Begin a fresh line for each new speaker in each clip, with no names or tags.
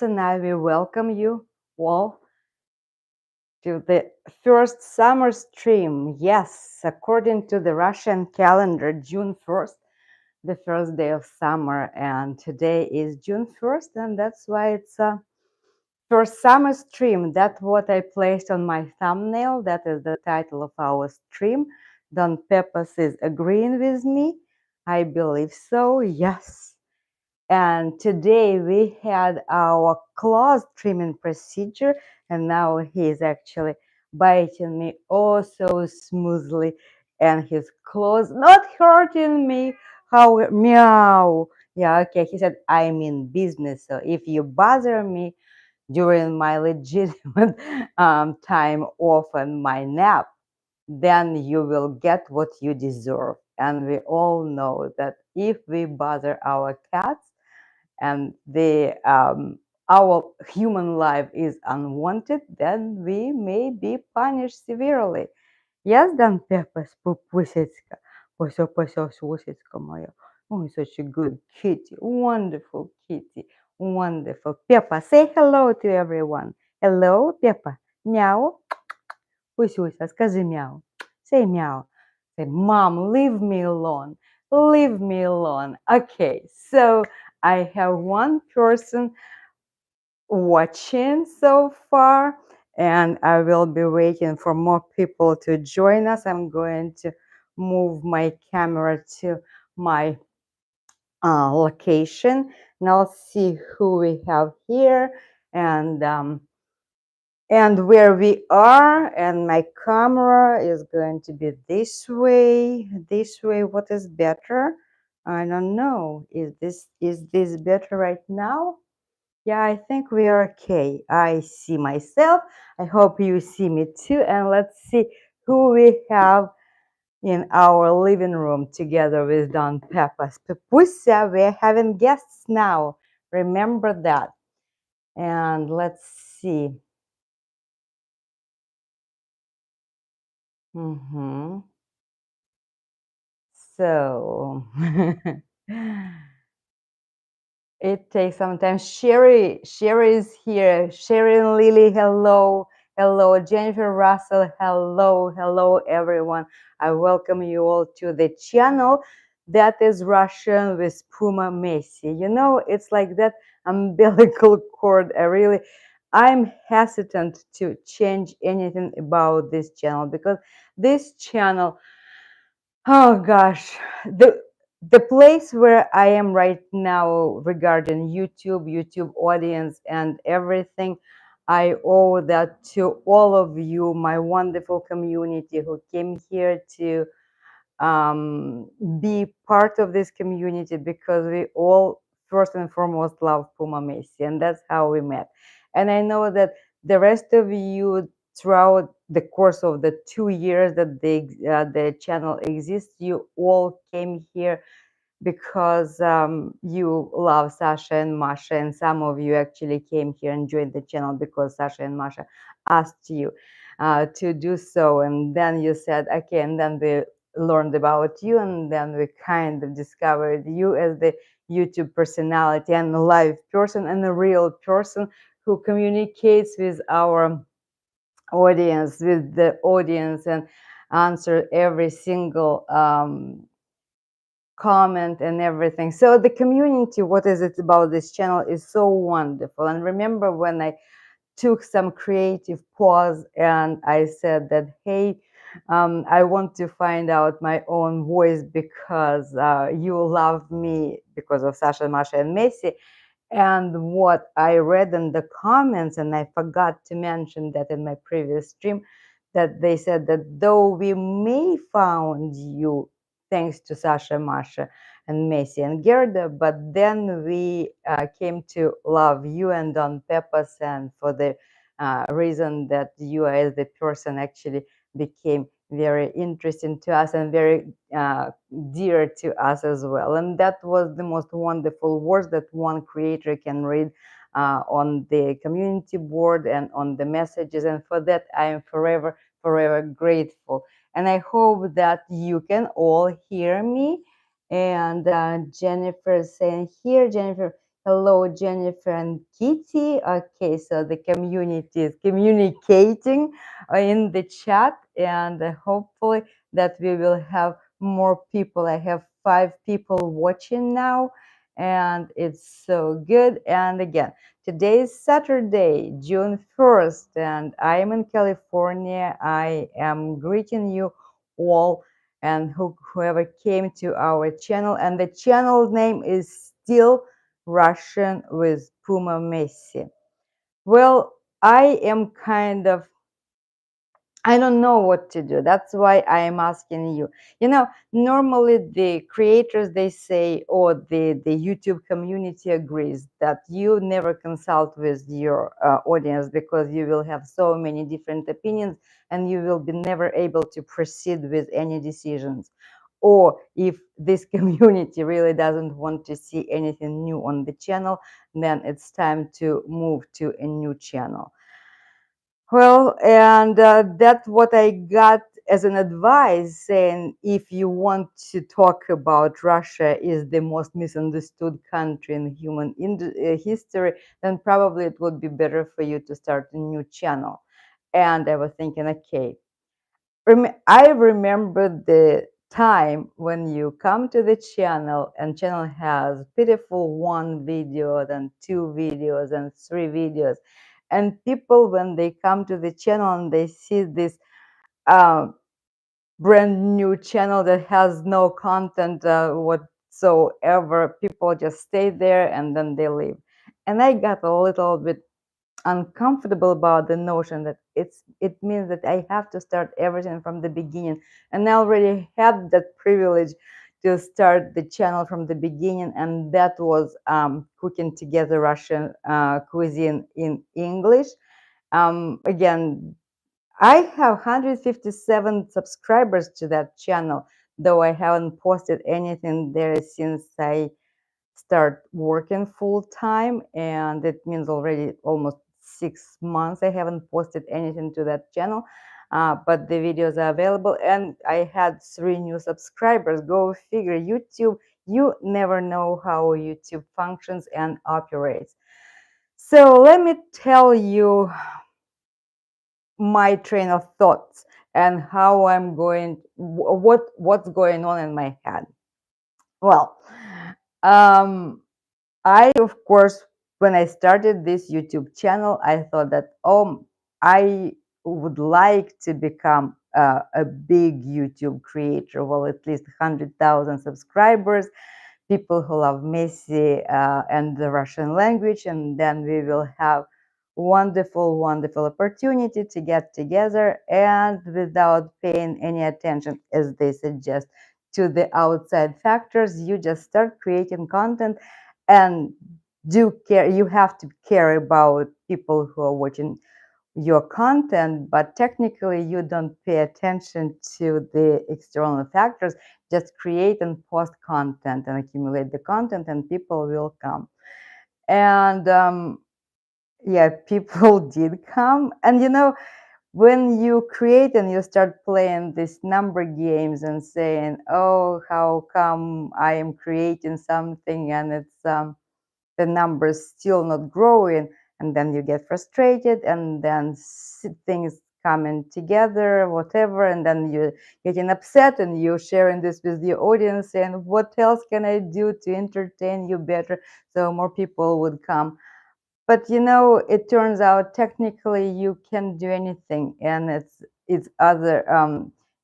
and I will welcome you all to the first summer stream. Yes, according to the Russian calendar, June 1st, the first day of summer, and today is June 1st, and that's why it's a first summer stream. That's what I placed on my thumbnail. That is the title of our stream. Don Pepas is agreeing with me. I believe so, yes. And today we had our claws trimming procedure, and now he is actually biting me oh so smoothly, and his claws not hurting me. How meow. Yeah, okay. He said, I'm in business, so if you bother me during my legitimate time off and my nap, then you will get what you deserve. And we all know that if we bother our cats, and our human life is unwanted, then we may be punished severely. Yes, then Pepas, Pusicka, Pusicka Maya. Oh, such a good kitty, wonderful kitty, wonderful. Peppa, say hello to everyone. Hello, Peppa. Meow. Pususa, скажи meow. Say meow. Say, Mom, leave me alone. Leave me alone. Okay, so I have one person watching so far, and I will be waiting for more people to join us. I'm going to move my camera to my location, and I'll see who we have here and where we are. And my camera is going to be this way. This way, what is better? I don't know. Is this better right now? Yeah, I think we are okay. I see myself. I hope you see me too. And let's see who we have in our living room together with Don Pepas. Pepusa, we're having guests now. Remember that. And let's see. So it takes some time. Sherry is here. Sherry and Lily, hello. Hello, Jennifer Russell, hello, everyone. I welcome you all to the channel that is Russian with Puma Messi. You know, it's like that umbilical cord. I'm hesitant to change anything about this channel because this channel, oh gosh, the place where I am right now regarding YouTube audience and everything, I owe that to all of you, my wonderful community who came here to be part of this community, because we all first and foremost love Puma Messi, and that's how we met. And I know that the rest of you, throughout the course of the 2 years that the channel exists, you all came here because you love Sasha and Masha, and some of you actually came here and joined the channel because Sasha and Masha asked you to do so. And then you said, okay, and then we learned about you, and then we kind of discovered you as the YouTube personality and a live person and a real person who communicates with our audience, with the audience, and answer every single comment and everything. So the community, what is it about this channel, is so wonderful. And remember when I took some creative pause and I said that, hey, I want to find out my own voice because you love me because of Sasha, Masha, and Messi. And what I read in the comments, and I forgot to mention that in my previous stream, that they said that though we may found you thanks to Sasha, Masha, and Messi and Gerda, but then we came to love you and Don Pepas, and for the reason that you as the person actually became very interesting to us and very dear to us as well. And that was the most wonderful words that one creator can read on the community board and on the messages. And for that, I am forever grateful. And I hope that you can all hear me. And Jennifer is saying here, Jennifer, Hello, Jennifer and Kitty. Okay, so the community is communicating in the chat, and hopefully that we will have more people. I have 5 people watching now, and it's so good. And again, today is Saturday, June 1st, and I am in California. I am greeting you all and whoever came to our channel, and the channel name is still Russian with Puma Messi. Well, I am kind of, I don't know what to do. That's why I am asking you. Normally the creators, they say, or the YouTube community agrees that you never consult with your audience because you will have so many different opinions and you will be never able to proceed with any decisions. Or if this community really doesn't want to see anything new on the channel, then it's time to move to a new channel. Well, and that's what I got as an advice, saying if you want to talk about Russia is the most misunderstood country in human history, then probably it would be better for you to start a new channel. And I was thinking, okay, I remember the time when you come to the channel and channel has pitiful 1 video, then 2 videos and 3 videos. And people, when they come to the channel and they see this uh, brand new channel that has no content whatsoever, people just stay there and then they leave. And I got a little bit uncomfortable about the notion that it means that I have to start everything from the beginning. And I already had that privilege to start the channel from the beginning, and that was cooking together Russian cuisine in English. Again, I have 157 subscribers to that channel, though I haven't posted anything there since I start working full time, and it means already almost 6 months I haven't posted anything to that channel. But the videos are available, and I had 3 new subscribers. Go figure. YouTube, you never know how YouTube functions and operates. So let me tell you my train of thoughts and how I'm going, what's going on in my head. Well, I, of course, when I started this YouTube channel, I thought that, oh, I would like to become a big YouTube creator, well, at least 100,000 subscribers, people who love Messi and the Russian language, and then we will have wonderful, wonderful opportunity to get together and without paying any attention, as they suggest, to the outside factors. You just start creating content and do care. You have to care about people who are watching your content, but technically you don't pay attention to the external factors. Just create and post content and accumulate the content, and people will come. And yeah, people did come. And when you create and you start playing these number games and saying, oh, how come I am creating something and it's the numbers still not growing, and then you get frustrated, and then things coming together, whatever, and then you're getting upset and you're sharing this with your audience, and what else can I do to entertain you better so more people would come? But it turns out technically you can do anything, and it's other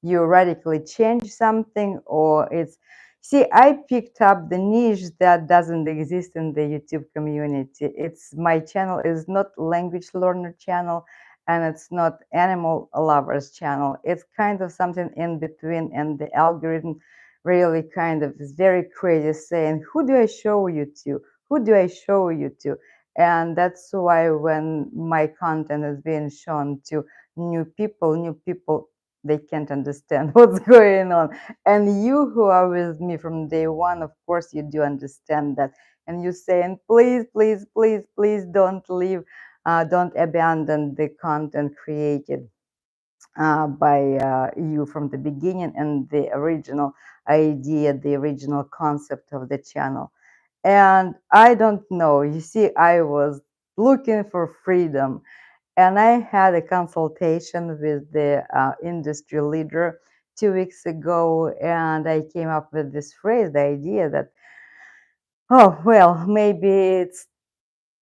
you radically change something, or it's, see, I picked up the niche that doesn't exist in the YouTube community. It's, my channel is not language learner channel, and it's not animal lovers channel. It's kind of something in between, and the algorithm really kind of is very crazy, saying, who do I show you to, who do I show you to? And that's why when my content is being shown to new people, they can't understand what's going on. And you who are with me from day one, of course, you do understand that. And you saying, please, please, please, please don't leave, don't abandon the content created by you from the beginning, and the original idea, the original concept of the channel. And I don't know, you see, I was looking for freedom, and I had a consultation with the industry leader 2 weeks ago, and I came up with this phrase, the idea that, oh, well, maybe it's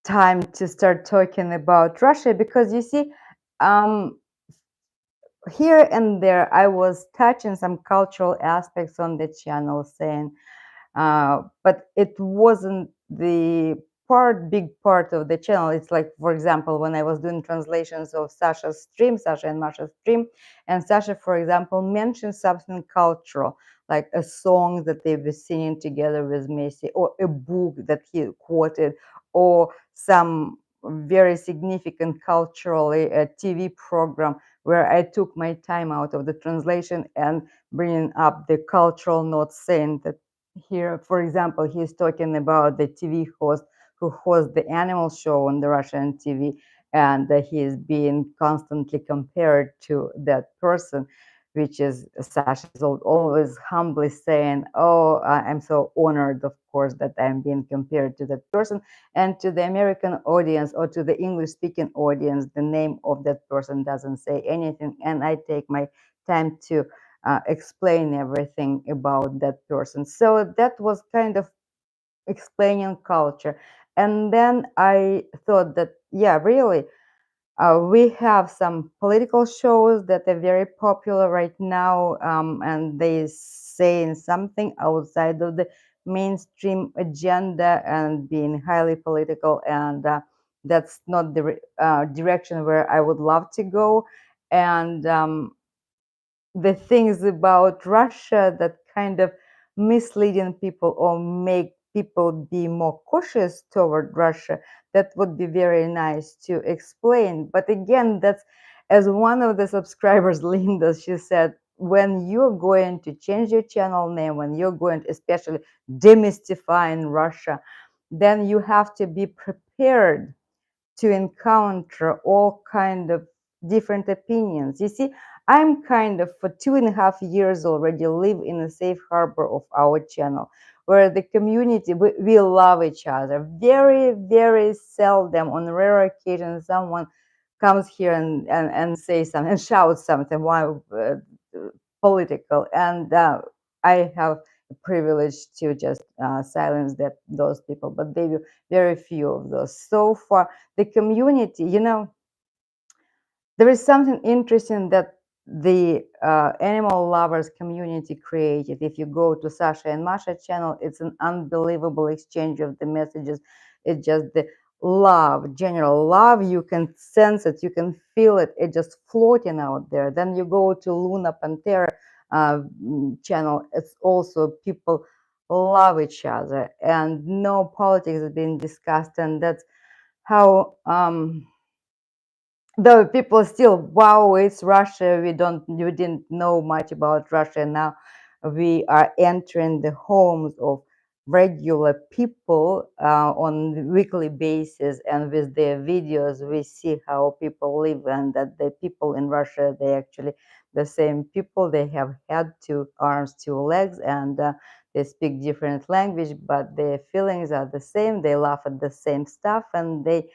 time to start talking about Russia, because you see, um, here and there, I was touching some cultural aspects on the channel, saying, but it wasn't the big part of the channel. It's like, for example, when I was doing translations of Sasha's stream, Sasha and Masha's stream, and Sasha, for example, mentioned something cultural, like a song that they were singing together with Messi, or a book that he quoted, or some very significant culturally TV program where I took my time out of the translation and bringing up the cultural notes, saying that here, for example, he's talking about the TV host who hosts the animal show on the Russian TV, and he is being constantly compared to that person, which is Sasha is always humbly saying, "Oh, I'm so honored, of course, that I'm being compared to that person." And to the American audience or to the English-speaking audience, the name of that person doesn't say anything, and I take my time to explain everything about that person. So that was kind of explaining culture. And then I thought that, yeah, really, we have some political shows that are very popular right now, and they saying something outside of the mainstream agenda and being highly political, and that's not the direction where I would love to go. And the things about Russia that kind of misleading people or make people be more cautious toward Russia, that would be very nice to explain. But again, that's, as one of the subscribers, Linda, she said, when you're going to change your channel name, when you're going to, especially demystifying Russia, then you have to be prepared to encounter all kind of different opinions. You see, I'm kind of for 2.5 years already live in a safe harbor of our channel, where the community, we love each other. Very, very seldom, on rare occasions, someone comes here and say something and shouts something while political. And I have the privilege to just silence those people, but they were very few of those. So far, the community, there is something interesting that the animal lovers community created. If you go to Sasha and Masha channel, it's an unbelievable exchange of the messages. It's just the love, general love. You can sense it, you can feel it. It's just floating out there. Then you go to Luna Pantera channel. It's also people love each other, and no politics is being discussed, and that's how though people still, wow, it's Russia, we didn't know much about Russia. Now we are entering the homes of regular people on a weekly basis, and with their videos we see how people live, and that the people in Russia, they actually the same people. They have had 2 arms, 2 legs, and they speak different language, but their feelings are the same. They laugh at the same stuff, and they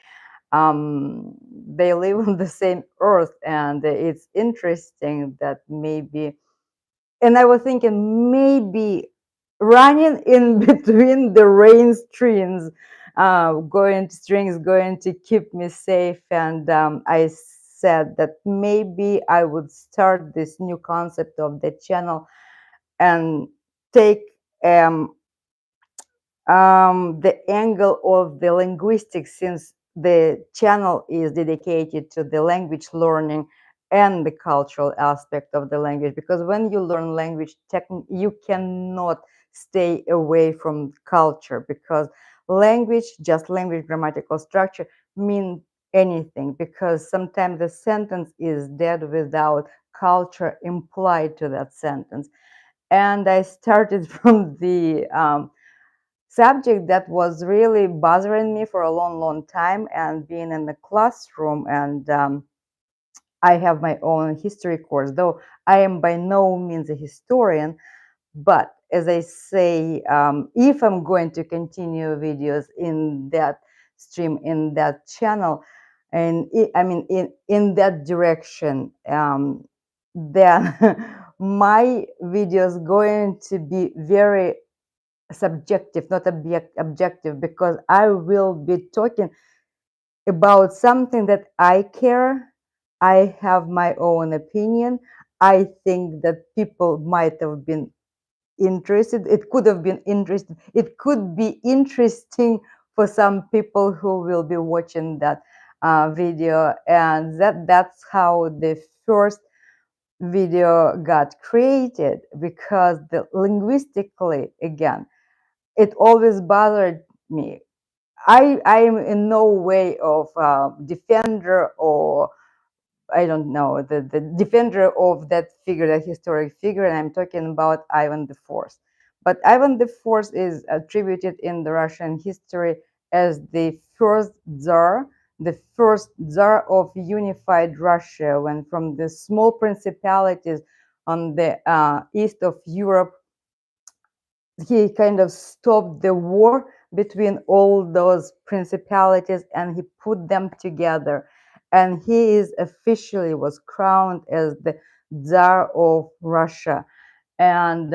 live on the same earth. And it's interesting that maybe, and I was thinking, maybe running in between the rain streams, going to keep me safe. And I said that maybe I would start this new concept of the channel and take the angle of the linguistics, since the channel is dedicated to the language learning and the cultural aspect of the language. Because when you learn language, you cannot stay away from culture, because language, just language grammatical structure, mean anything, because sometimes the sentence is dead without culture implied to that sentence. And I started from the subject that was really bothering me for a long, long time, and being in the classroom. And I have my own history course, though I am by no means a historian, but as I say, if I'm going to continue videos in that stream, in that channel, and I mean in that direction, then my videos going to be very subjective, not objective, because I will be talking about something that I care. I have my own opinion. I think that people might have been interested. It could have been interesting. It could be interesting for some people who will be watching that video, and that's how the first video got created, because the linguistically, again, it always bothered me. I am in no way of defender, or I don't know, the defender of that figure, that historic figure, and I'm talking about Ivan the Fourth. But Ivan the Fourth is attributed in the Russian history as the first Tsar of unified Russia, when from the small principalities on the east of Europe, he kind of stopped the war between all those principalities and he put them together, and he is officially was crowned as the Tsar of Russia. And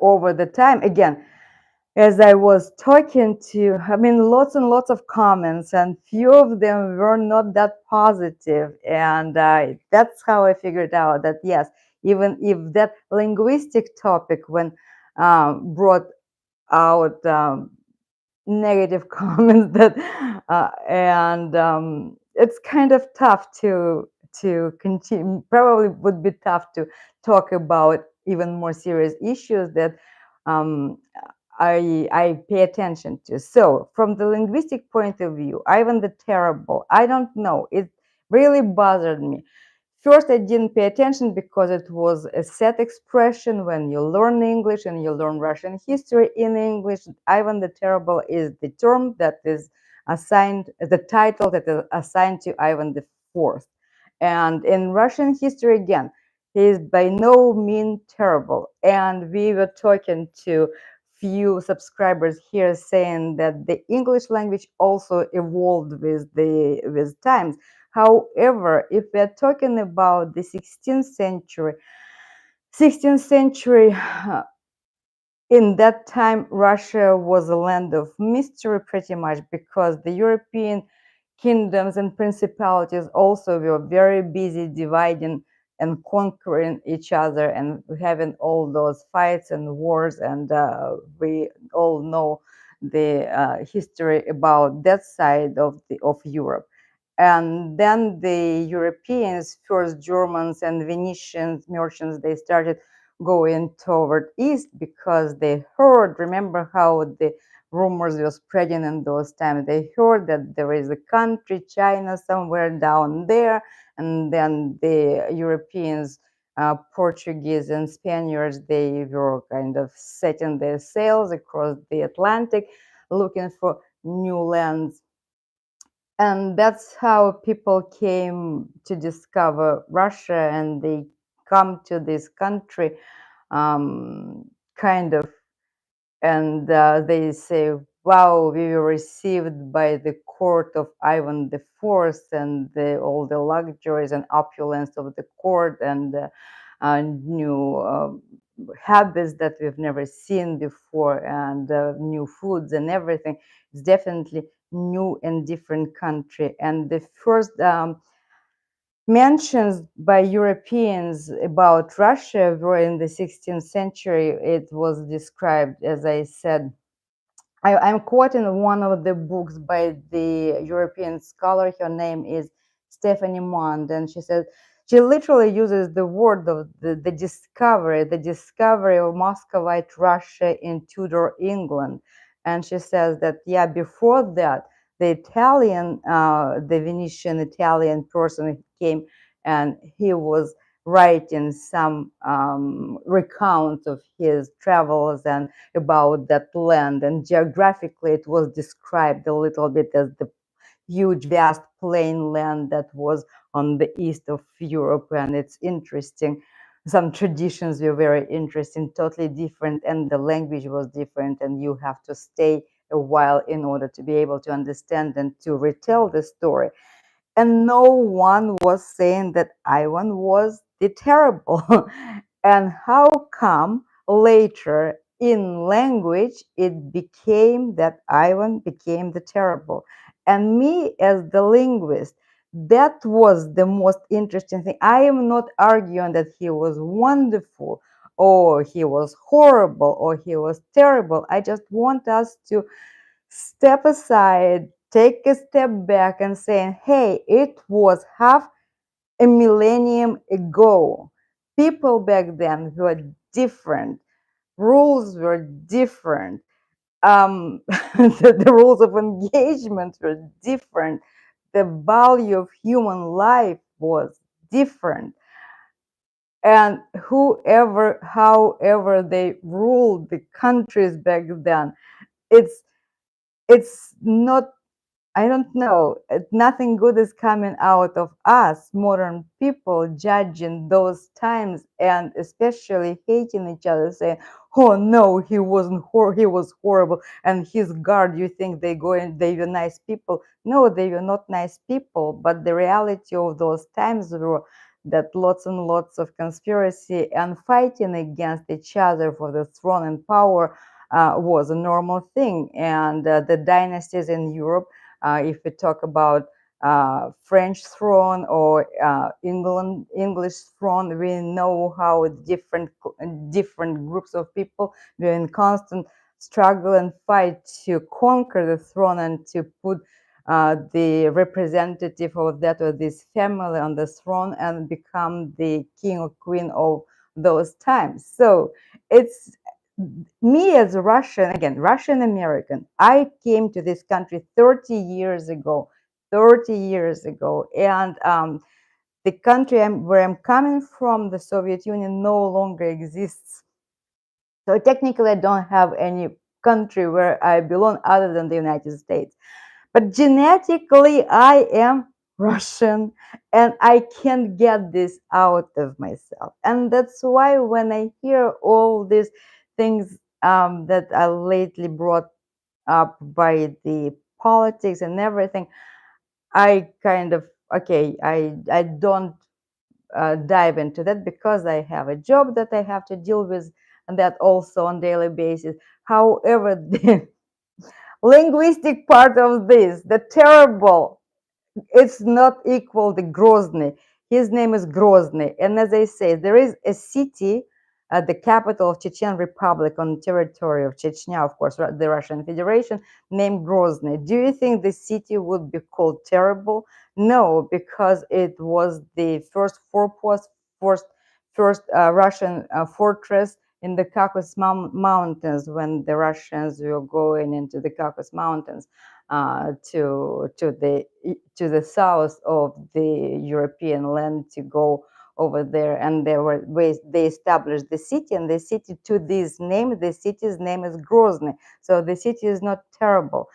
over the time, again, as I was talking to, I mean, lots and lots of comments, and few of them were not that positive. And that's how I figured out that, yes, even if that linguistic topic, when brought out negative comments, that and it's kind of tough to continue. Probably would be tough to talk about even more serious issues that um, I pay attention to. So from the linguistic point of view, Ivan the Terrible, I don't know, it really bothered me. First, I didn't pay attention because it was a set expression. When you learn English and you learn Russian history in English, Ivan the Terrible is the term that is assigned, the title that is assigned to Ivan the Fourth. And in Russian history, again, he is by no means terrible. And we were talking to few subscribers here saying that the English language also evolved with times. However, if we are talking about the 16th century, in that time, Russia was a land of mystery pretty much, because the European kingdoms and principalities also were very busy dividing and conquering each other and having all those fights and wars. And we all know the history about that side of Europe. And then the Europeans, first Germans and Venetians merchants, they started going toward east because they heard, remember how the rumors were spreading in those times. They heard that there is a country, China, somewhere down there. And then the Europeans, Portuguese and Spaniards, they were kind of setting their sails across the Atlantic, looking for new lands. And that's how people came to discover Russia, and they come to this country, kind of, and they say, wow, we were received by the court of Ivan the Fourth, and all the luxuries and opulence of the court, and new habits that we've never seen before, and new foods and everything. It's definitely new and different country. And the first mentions by Europeans about Russia were in the 16th century. It was described, as I said, I'm quoting one of the books by the European scholar. Her name is Stephanie Mond, and she said she literally uses the word of the discovery of Muscovite Russia in Tudor England. And she says that, yeah, before that, the Italian, the Venetian Italian person came, and he was writing some recounts of his travels and about that land, and geographically it was described a little bit as the huge vast plain land that was on the east of Europe. And it's interesting. some traditions were very interesting, totally different, and the language was different, and you have to stay a while in order to be able to understand and to retell the story. And no one was saying that Ivan was the terrible. And how come later in language it became that Ivan became the terrible? And me, as the linguist, that was the most interesting thing. I am not arguing that he was wonderful or he was horrible or he was terrible. I just want us to step aside, take a step back, and saying, hey, it was half a millennium ago. People back then were different, rules were different, the rules of engagement were different, the value of human life was different. And whoever, however they ruled the countries back then, it's not, I don't know. Nothing good is coming out of us, modern people, judging those times and especially hating each other, saying, "Oh no, he wasn't. He was horrible." And his guard, you think they were nice people? No, they were not nice people. But the reality of those times were that lots and lots of conspiracy and fighting against each other for the throne and power was a normal thing. And the dynasties in Europe, if we talk about French throne or English throne, we know how different groups of people were in constant struggle and fight to conquer the throne and to put the representative of that or this family on the throne and become the king or queen of those times. So it's me as a Russian, again, Russian American. I came to this country 30 years ago, 30 years ago. And the country where I'm coming from, the Soviet Union, no longer exists. So technically, I don't have any country where I belong other than the United States. But genetically, I am Russian and I can't get this out of myself. And that's why when I hear all these things that are lately brought up by the politics and everything, I kind of, okay, I don't dive into that because I have a job that I have to deal with and that also on daily basis. However, the linguistic part of this, the terrible, it's not equal to Grozny. His name is Grozny. And as I say, there is a city at the capital of Chechen Republic on territory of Chechnya, of course, the Russian Federation, named Grozny. Do you think the city would be called terrible? No, because it was the first forepost, first Russian fortress in the Caucasus Mountains when the Russians were going into the Caucasus Mountains to the south of the European land to go over there, and they established the city, and the city to this name, the city's name is Grozny. So the city is not terrible.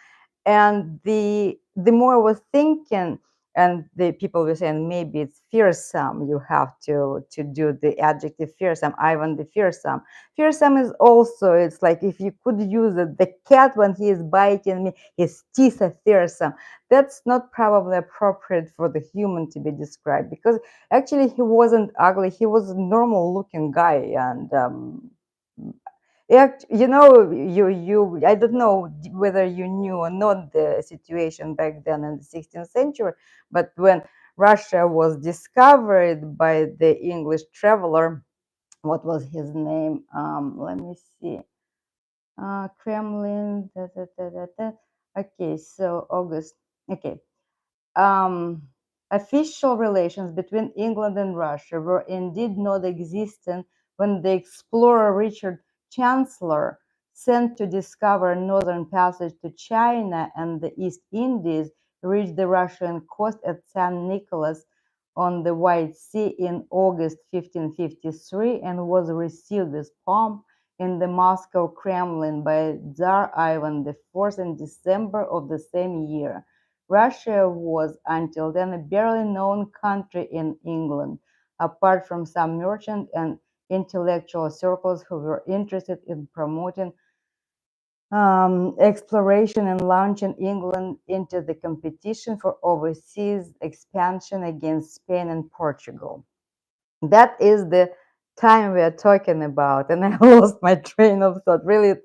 And the more I was thinking, and the people were saying maybe it's fearsome. You have to do the adjective fearsome. Ivan the fearsome. Fearsome is also, it's like if you could use it, the cat when he is biting me, his teeth are fearsome. That's not probably appropriate for the human to be described because actually he wasn't ugly. He was a normal looking guy. And you know, I don't know whether you knew or not the situation back then in the 16th century, but when Russia was discovered by the English traveler, what was his name? Let me see. Kremlin. Okay, so August. Okay. Um, Official relations between England and Russia were indeed not existent when the explorer Richard Chancellor, sent to discover northern passage to China and the East Indies, reached the Russian coast at San Nicolas on the White Sea in August 1553 and was received with pomp in the Moscow Kremlin by Tsar Ivan IV in December of the same year. Russia was until then a barely known country in England. apart from some merchant and intellectual circles who were interested in promoting exploration and launching England into the competition for overseas expansion against Spain and Portugal. That is the time we are talking about, and I lost my train of thought. Really,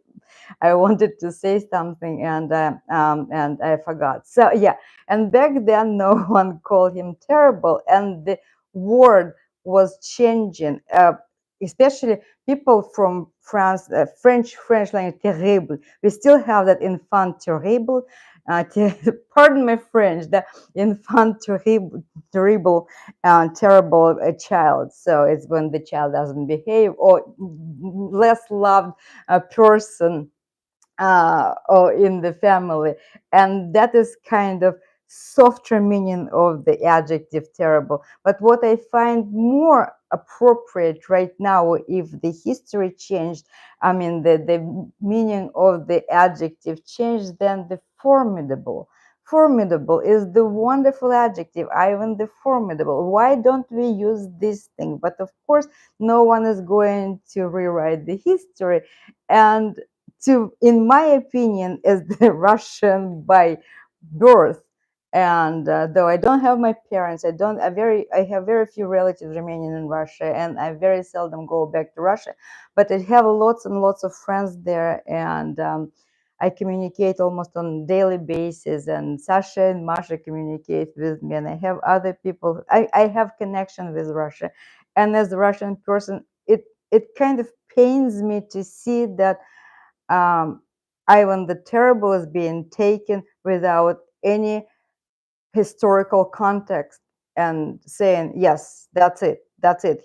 I wanted to say something and I forgot. So yeah, and back then no one called him terrible, and the word was changing. Especially people from France, French language, terrible. We still have that infant terrible. Pardon my French, the infant terrible, terrible child. So it's when the child doesn't behave, or less loved person or in the family, and that is kind of softer meaning of the adjective terrible. But what I find more appropriate right now, if the history changed, I mean the meaning of the adjective changed, then the formidable. Formidable is the wonderful adjective, Ivan the Formidable. Why don't we use this thing? But of course, no one is going to rewrite the history. And to, in my opinion, as the Russian by birth, and though I don't have my parents, I have very few relatives remaining in Russia, and I very seldom go back to Russia, but I have lots and lots of friends there, and I communicate almost on daily basis, and Sasha and Masha communicate with me, and I have other people. I have connection with Russia, and as a Russian person, it kind of pains me to see that um, Ivan the Terrible is being taken without any historical context and saying, yes, that's it,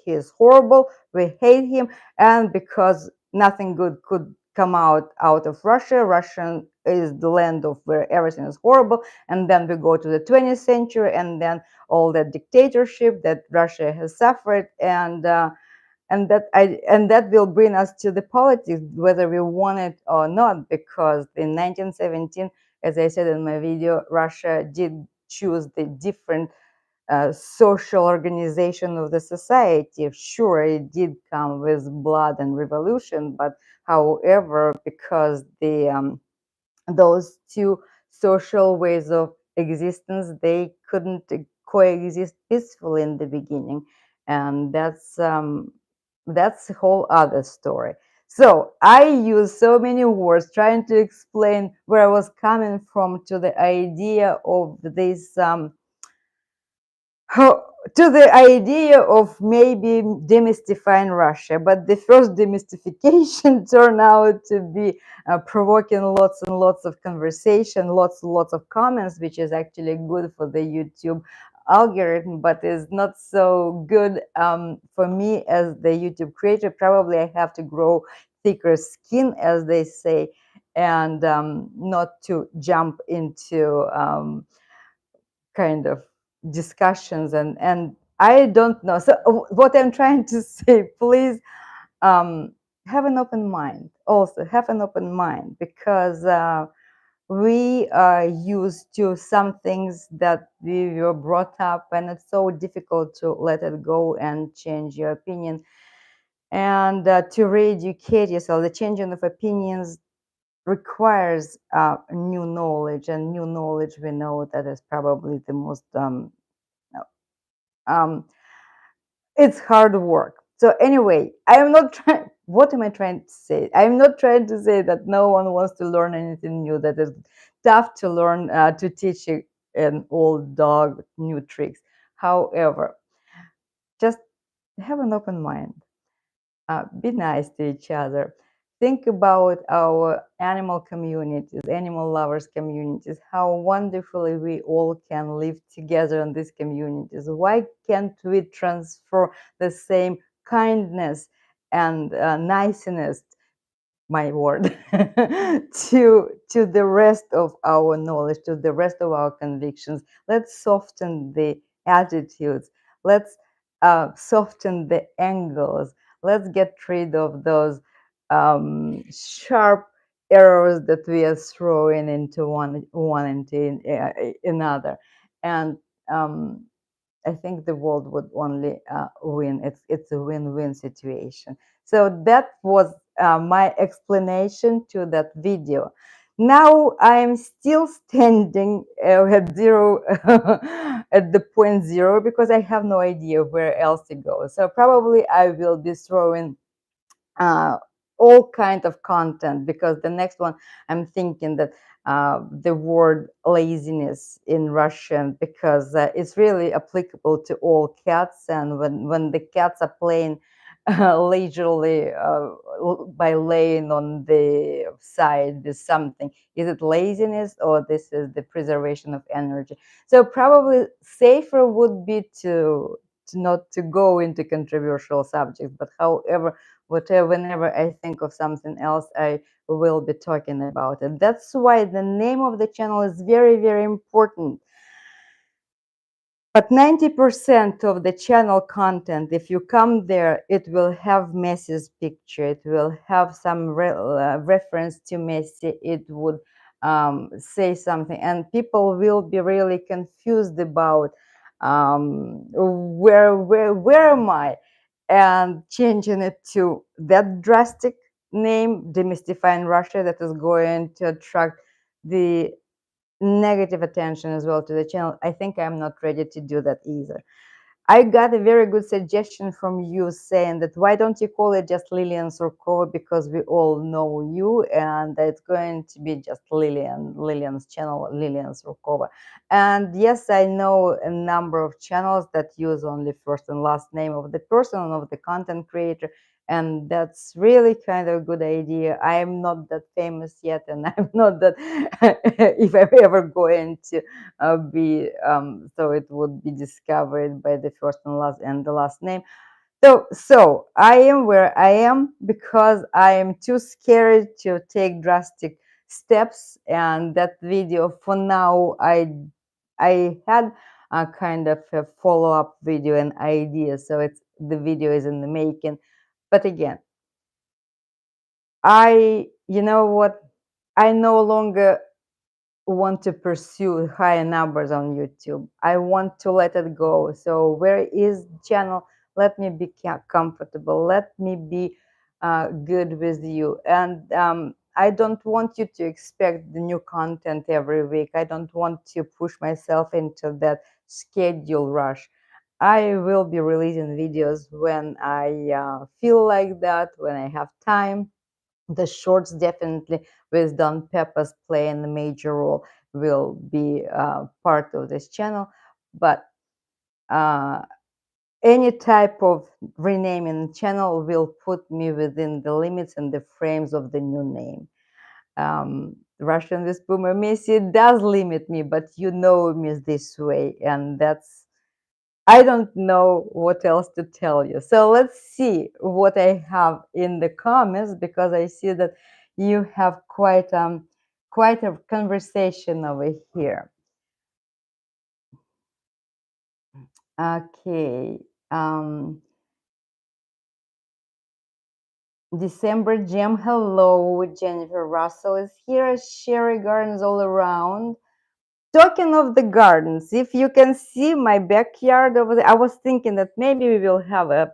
he is horrible, we hate him, and because nothing good could come out of Russia, Russian is the land of where everything is horrible, and then we go to the 20th century, and then all that dictatorship that Russia has suffered, and that will bring us to the politics, whether we want it or not, because in 1917, as I said in my video, Russia did choose the different social organization of the society. Sure, it did come with blood and revolution, but however, because those two social ways of existence, they couldn't coexist peacefully in the beginning, and that's a whole other story. So I use so many words trying to explain where I was coming from to the idea of this to the idea of maybe demystifying Russia. But the first demystification turned out to be provoking lots and lots of conversation, lots and lots of comments, which is actually good for the YouTube algorithm, but is not so good for me as the YouTube creator. Probably I have to grow thicker skin, as they say, and not to jump into kind of discussions, and I don't know. So what I'm trying to say, please have an open mind. Also have an open mind, because we are used to some things that we were brought up, and it's so difficult to let it go and change your opinion, and to re-educate yourself. The changing of opinions requires new knowledge, and new knowledge, we know that is probably the most um, it's hard work. So anyway, I am not trying. What am I trying to say? I'm not trying to say that no one wants to learn anything new. That is tough to learn, to teach an old dog new tricks. However, just have an open mind. Be nice to each other. Think about our animal communities, animal lovers communities, how wonderfully we all can live together in these communities. Why can't we transfer the same kindness and niceness, my word, to the rest of our knowledge, to the rest of our convictions? Let's soften the attitudes. Let's soften the angles. Let's get rid of those sharp arrows that we are throwing into one into another. And I think the world would only win. It's a win-win situation. So that was my explanation to that video. Now I am still standing at zero, at the point zero, because I have no idea where else to go. So probably I will be throwing uh, all kind of content, because the next one I'm thinking that the word laziness in Russian, because it's really applicable to all cats, and when the cats are playing leisurely by laying on the side with something, is it laziness or this is the preservation of energy? So probably safer would be to not to go into controversial subjects, but however, whatever, whenever I think of something else, I will be talking about it. That's why the name of the channel is very, very important. But 90% of the channel content, if you come there, it will have Messi's picture. It will have some reference to Messi. It would say something, and people will be really confused about where am I, and changing it to that drastic name, demystifying Russia, that is going to attract the negative attention as well to the channel. I think I'm not ready to do that either. I got a very good suggestion from you saying that why don't you call it just Lilian Surkova, because we all know you, and it's going to be just Lilian's channel, Lilian Surkova. And yes, I know a number of channels that use only first and last name of the person, of the content creator, and that's really kind of a good idea. I am not that famous yet, and I'm not that if I'm ever going to be so it would be discovered by the first and the last name. So I am where I am because I am too scared to take drastic steps. And that video, for now, I had a kind of a follow-up video and idea, so it's the video is in the making. But again, you know what, I no longer want to pursue higher numbers on YouTube. I want to let it go. So where is the channel? Let me be comfortable. Let me be good with you. And I don't want you to expect the new content every week. I don't want to push myself into that schedule rush. I will be releasing videos when I feel like that, when I have time. The shorts, definitely, with Don Pepas playing a major role, will be part of this channel. But uh, any type of renaming channel will put me within the limits and the frames of the new name. Russian with Boomer Messi does limit me, but you know me this way, and that's, I don't know what else to tell you. So let's see what I have in the comments, because I see that you have quite a conversation over here. Okay. December Gem, hello. Jennifer Russell is here. Sherry Gardens all around. Talking of the gardens, if you can see my backyard over there, I was thinking that maybe we will have a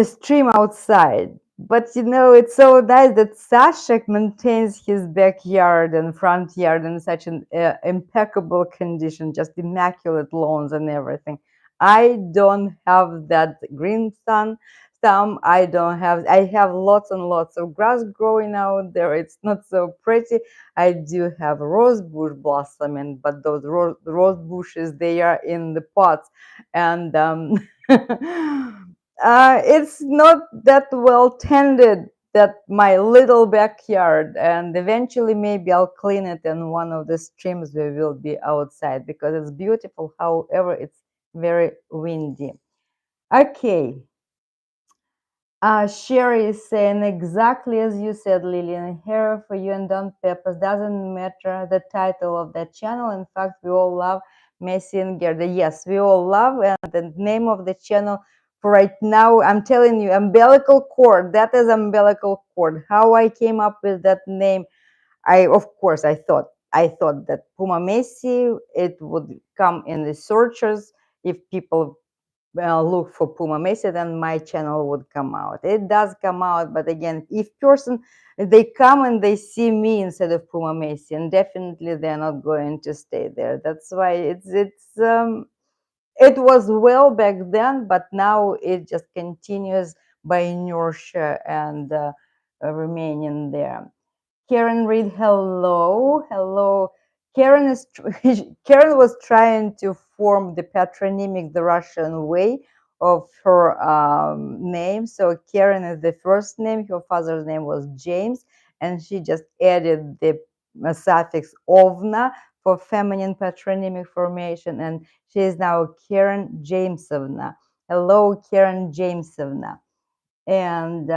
stream outside. But you know, it's so nice that Sasha maintains his backyard and front yard in such an impeccable condition, just immaculate lawns and everything. I don't have that green thumb. I have lots and lots of grass growing out there. It's not so pretty. I do have rose bush blossoming, but those rose bushes, they are in the pots. And it's not that well tended, that my little backyard, and eventually maybe I'll clean it, and one of the streams we will be outside, because it's beautiful. However, it's very windy. Okay. Sherry is saying exactly as you said, Lillian. Here for you and Don Peppers, doesn't matter the title of that channel. In fact, we all love Messi and Gerda. Yes, we all love, and the name of the channel for right now, I'm telling you, umbilical cord. That is umbilical cord. How I came up with that name, of course I thought I thought that Puma Messi, it would come in the searches. If people look for Puma Messi, then my channel would come out. It does come out, but again, if person they come and they see me instead of Puma Messi, and definitely they're not going to stay there. That's why it was well back then, but now it just continues by inertia and remaining there. Karen Reed, hello, hello. Karen is Karen was trying to form the patronymic, the Russian way of her name. So Karen is the first name. Her father's name was James, and she just added the suffix ovna for feminine patronymic formation, and she is now Karen Jamesovna. Hello, Karen Jamesovna, and.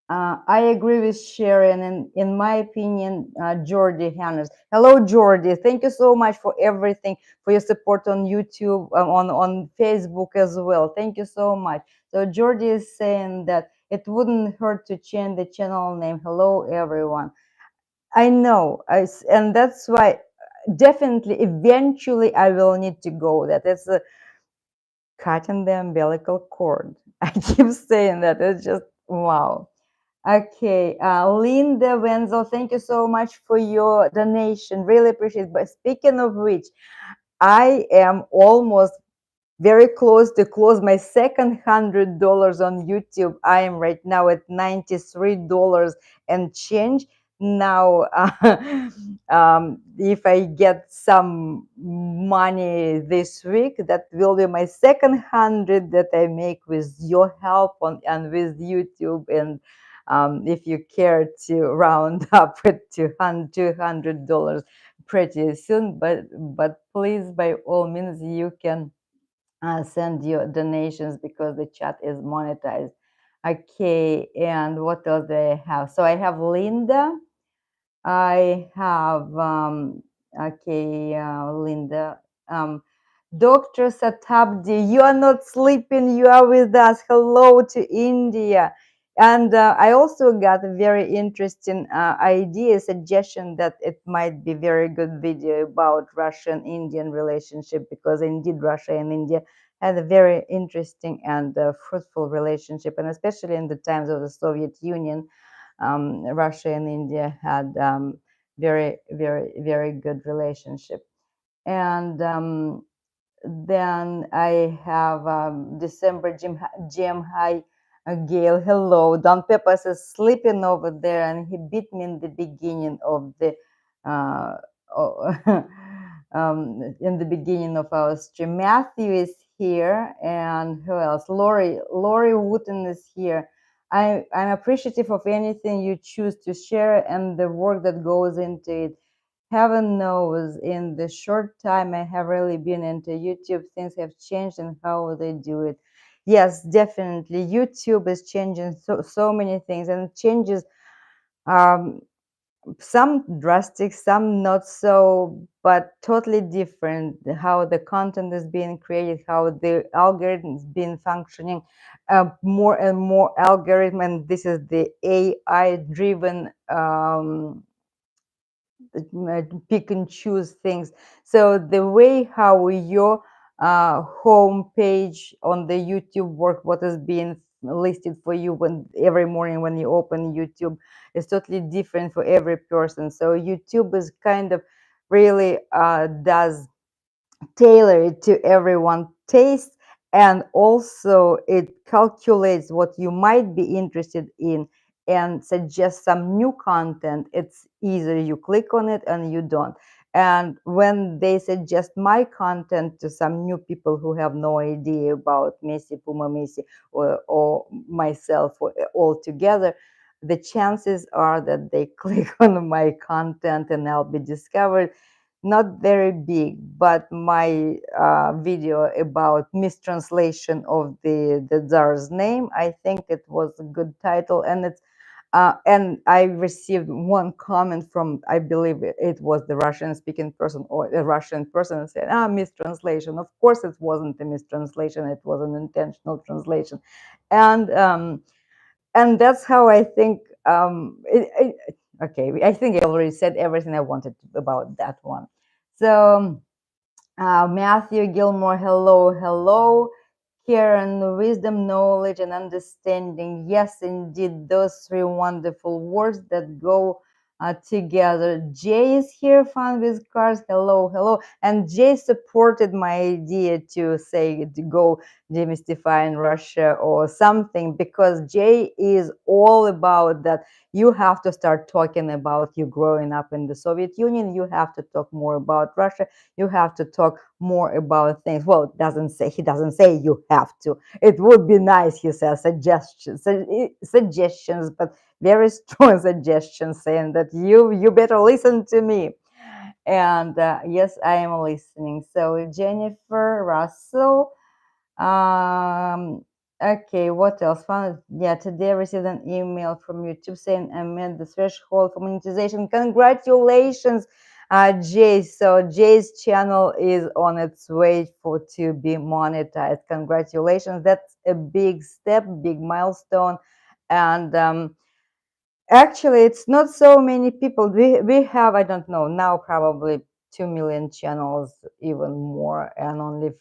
I agree with Sharon, and in my opinion, Jordi Hannes. Hello, Jordi. Thank you so much for everything, for your support on YouTube, on Facebook as well. Thank you so much. So Jordi is saying that it wouldn't hurt to change the channel name. Hello, everyone. I know, and that's why definitely, eventually, I will need to go. That it's cutting the umbilical cord. I keep saying that. It's just wow. Okay, Linda Wenzel, thank you so much for your donation. Really appreciate it. But speaking of which, I am almost very close to close my second $100 on YouTube. I am right now at $93 and change. Now, if I get some money this week, that will be my second hundred that I make with your help on and with YouTube. And if you care to round up it to $200 pretty soon, but please, by all means, you can send your donations because the chat is monetized. Okay, and what else do I have? So I have Linda. I have okay, Linda. Dr. Satabdi, you are not sleeping, you are with us. Hello to India. And I also got a very interesting idea, suggestion that it might be very good video about Russian-Indian relationship, because indeed Russia and India had a very interesting and fruitful relationship, and especially in the times of the Soviet Union, Russia and India had very, very, very good relationship. And then I have December Jim High Gail. Hello, Don Pepas is sleeping over there, and he beat me in the beginning of the uh, in the beginning of our stream. Matthew is here, and who else? Lori Wooten is here. I'm appreciative of anything you choose to share and the work that goes into it. Heaven knows, in the short time I have really been into YouTube, things have changed and how they do it. Yes, definitely. YouTube is changing so many things, and it changes um, some drastic, some not so, but totally different. How the content is being created, how the algorithm is being functioning, more and more algorithm, and this is the AI driven pick and choose things. So the way how your home page on the YouTube work, what is being listed for you when every morning when you open YouTube, is totally different for every person. So YouTube is kind of really does tailor it to everyone's taste, and also it calculates what you might be interested in and suggests some new content. It's either you click on it and you don't. And when they suggest my content to some new people who have no idea about Messi, Puma Messi, or myself, or all together, the chances are that they click on my content and I'll be discovered. Not very big, but my video about mistranslation of the Tsar's name, I think it was a good title, and it's and I received one comment from, I believe it was the Russian speaking person or a Russian person, said, mistranslation. Of course it wasn't a mistranslation, it was an intentional translation. And that's how I think Okay, I think I already said everything I wanted about that one. So, Matthew Gilmore, hello, hello. Karen, wisdom, knowledge, and understanding. Yes, indeed, those three wonderful words that go together. Jay is here, fun with cars. Hello, hello. And Jay supported my idea to say to go demystifying Russia or something, because Jay is all about that. You have to start talking about you growing up in the Soviet Union. You have to talk more about Russia. You have to talk more about things. Well, he doesn't say you have to. It would be nice, he says, suggestions, but very strong suggestions, saying that you better listen to me. And yes, I am listening. So Jennifer Russell, okay, what else? Yeah, today I received an email from YouTube saying I met the threshold for monetization. Congratulations, Jay. So Jay's channel is on its way for to be monetized. Congratulations. That's a big step, big milestone. And actually, it's not so many people. We have, I don't know, now probably 2 million channels, even more, and only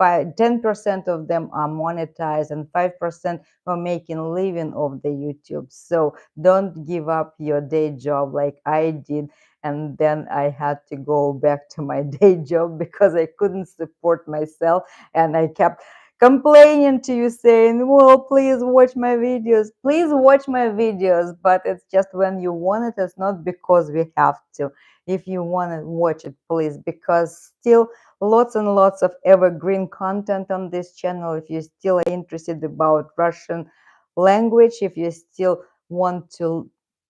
10% of them are monetized and 5% are making a living of the YouTube. So don't give up your day job like I did. And then I had to go back to my day job because I couldn't support myself. And I kept complaining to you saying, well, please watch my videos. Please watch my videos. But it's just when you want it, it's not because we have to. If you want to watch it, please, because still lots and lots of evergreen content on this channel. If you're still interested about Russian language, if you still want to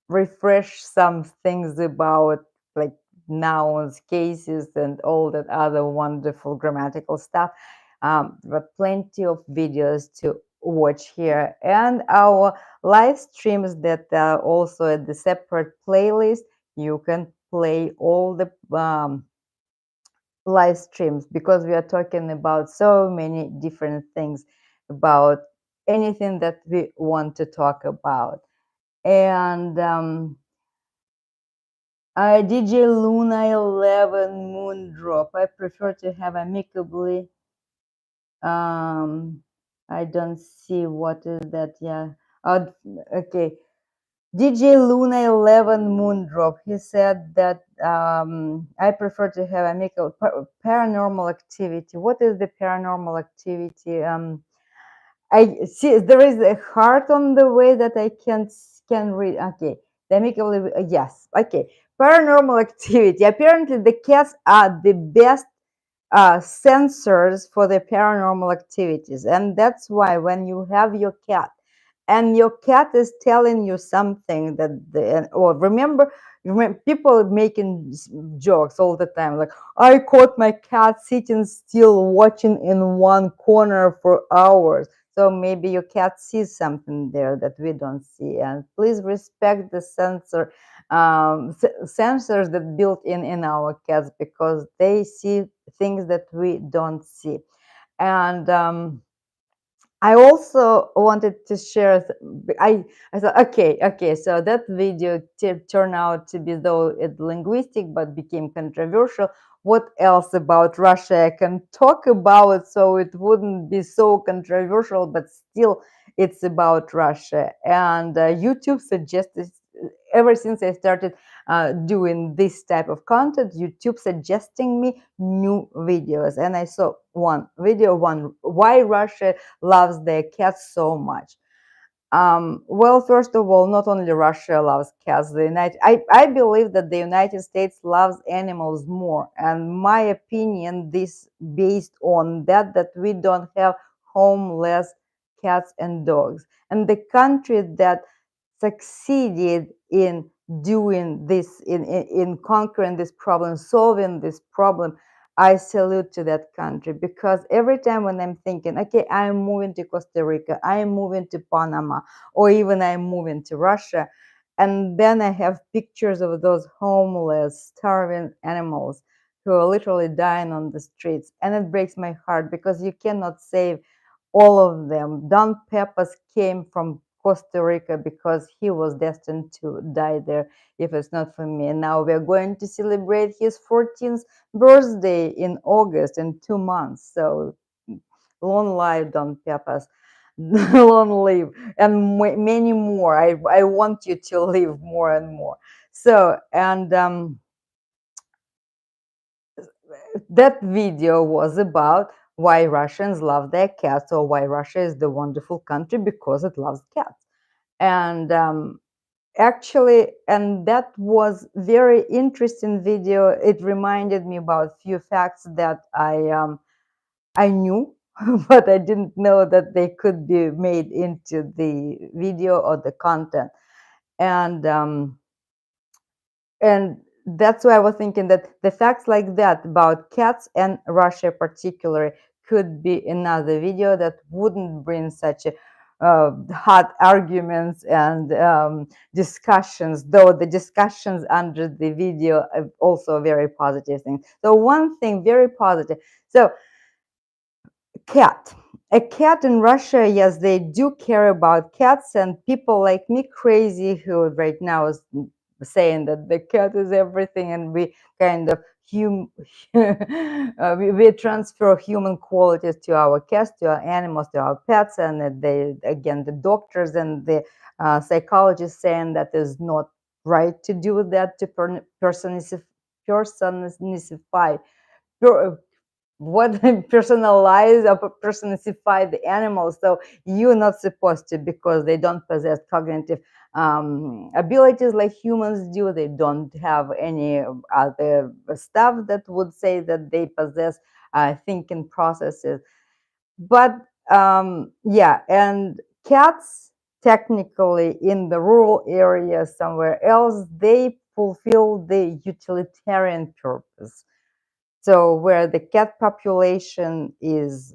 refresh some things about like nouns, cases, and all that other wonderful grammatical stuff, there are plenty of videos to watch here, and our live streams that are also at the separate playlist. You can play all the live streams, because we are talking about so many different things, about anything that we want to talk about. And DJ Luna 11 Moondrop, I prefer to have amicably. I don't see what is that. Yeah. Oh, okay. DJ Luna 11 Moondrop, he said that I prefer to have amicable paranormal activity. What is the paranormal activity? I see there is a heart on the way that I can read. Okay, the amicable, yes. Okay, paranormal activity. Apparently, the cats are the best sensors for the paranormal activities, and that's why when you have your cat and your cat is telling you something that or remember people making jokes all the time, like, I caught my cat sitting still watching in one corner for hours. So maybe your cat sees something there that we don't see, and please respect the sensors that built in our cats, because they see things that we don't see. And I also wanted to share. I thought, okay, so that video turned out to be, though it linguistic, but became controversial. What else about Russia I can talk about so it wouldn't be so controversial, but still it's about Russia? And YouTube suggested, ever since I started doing this type of content, YouTube suggesting me new videos, and I saw one video, why Russia loves their cats so much. Well, first of all, not only Russia loves cats. I believe that the United States loves animals more, and my opinion, this based on that we don't have homeless cats and dogs, and the country that succeeded in doing this, in conquering this problem, solving this problem, I salute to that country. Because every time when I'm thinking, okay, I'm moving to Costa Rica, I'm moving to Panama, or even I'm moving to Russia, and then I have pictures of those homeless, starving animals who are literally dying on the streets, and it breaks my heart, because you cannot save all of them. Don Pepas came from Costa Rica because he was destined to die there if it's not for me. And now we're going to celebrate his 14th birthday in August in 2 months. So long life, Don Pepas. Long live, and many more. I want you to live more and more. So, and that video was about why Russians love their cats, or why Russia is the wonderful country because it loves cats. And actually, and that was very interesting video. It reminded me about few facts that I knew, but I didn't know that they could be made into the video or the content. And and that's why I was thinking that the facts like that about cats and Russia particularly could be another video that wouldn't bring such a hot arguments and discussions, though the discussions under the video are also very positive thing. So one thing very positive. So cat. A cat in Russia, yes, they do care about cats, and people like me crazy who right now is saying that the cat is everything, and we kind of we transfer human qualities to our cats, to our animals, to our pets, and they, again, the doctors and the psychologists saying that is not right to do that, to personify what personalize or personify the animals. So you're not supposed to, because they don't possess cognitive abilities like humans do. They don't have any other stuff that would say that they possess thinking processes. But yeah, and cats technically in the rural areas somewhere else, they fulfill the utilitarian purpose. So where the cat population is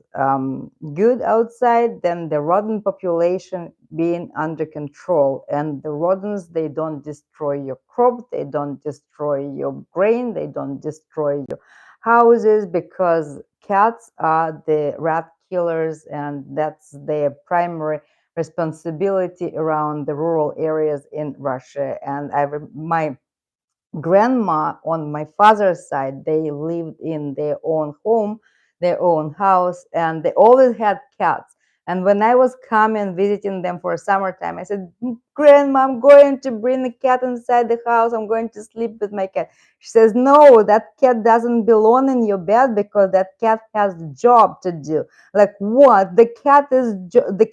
good outside, then the rodent population being under control. And the rodents, they don't destroy your crop, they don't destroy your grain, they don't destroy your houses, because cats are the rat killers, and that's their primary responsibility around the rural areas in Russia. And my grandma on my father's side, they lived in their own home, their own house, and they always had cats. And when I was coming visiting them for summertime, I said, Grandma, I'm going to bring the cat inside the house. I'm going to sleep with my cat. She says, no, that cat doesn't belong in your bed, because that cat has a job to do. Like, what? The